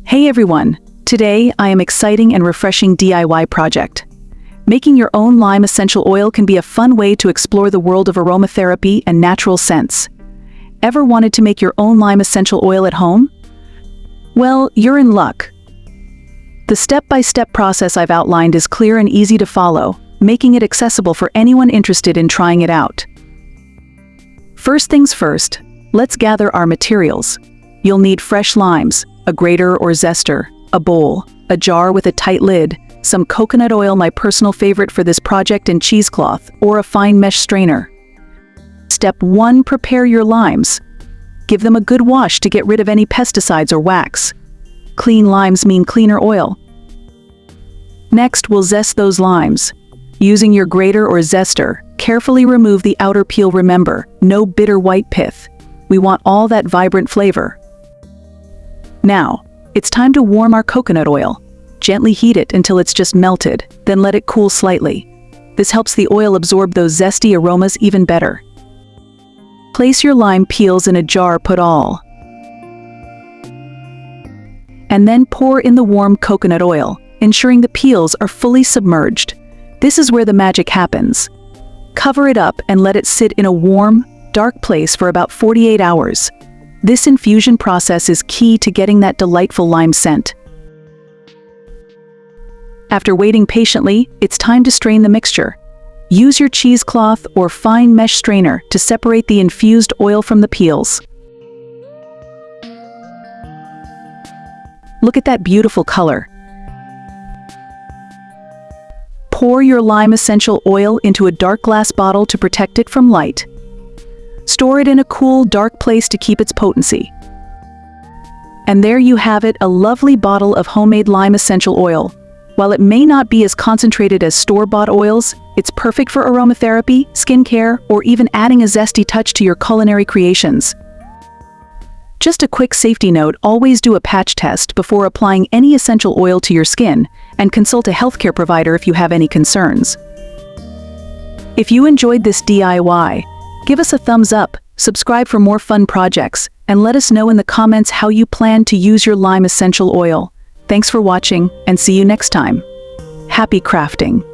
Hey everyone! Today I am exciting and refreshing DIY project. Making your own lime essential oil can be a fun way to explore the world of aromatherapy and natural scents. Ever wanted to make your own lime essential oil at home? Well, you're in luck. The step-by-step process I've outlined is clear and easy to follow, making it accessible for anyone interested in trying it out. First things first, let's gather our materials. You'll need fresh limes, a grater or zester, a bowl, a jar with a tight lid, some coconut oil, my personal favorite for this project, and cheesecloth, or a fine mesh strainer. Step 1. Prepare your limes. Give them a good wash to get rid of any pesticides or wax. Clean limes mean cleaner oil. Next, we'll zest those limes. Using your grater or zester, carefully remove the outer peel. Remember, no bitter white pith. We want all that vibrant flavor. Now, it's time to warm our coconut oil. Gently heat it until it's just melted, then let it cool slightly. This helps the oil absorb those zesty aromas even better. Place your lime peels in a jar, put all. And then pour in the warm coconut oil, ensuring the peels are fully submerged. This is where the magic happens. Cover it up and let it sit in a warm, dark place for about 48 hours. This infusion process is key to getting that delightful lime scent. After waiting patiently, it's time to strain the mixture. Use your cheesecloth or fine mesh strainer to separate the infused oil from the peels. Look at that beautiful color. Pour your lime essential oil into a dark glass bottle to protect it from light. Store it in a cool, dark place to keep its potency. And there you have it, a lovely bottle of homemade lime essential oil. While it may not be as concentrated as store-bought oils, it's perfect for aromatherapy, skincare, or even adding a zesty touch to your culinary creations. Just a quick safety note, always do a patch test before applying any essential oil to your skin, and consult a healthcare provider if you have any concerns. If you enjoyed this DIY, give us a thumbs up, subscribe for more fun projects, and let us know in the comments how you plan to use your lime essential oil. Thanks for watching, and see you next time. Happy crafting!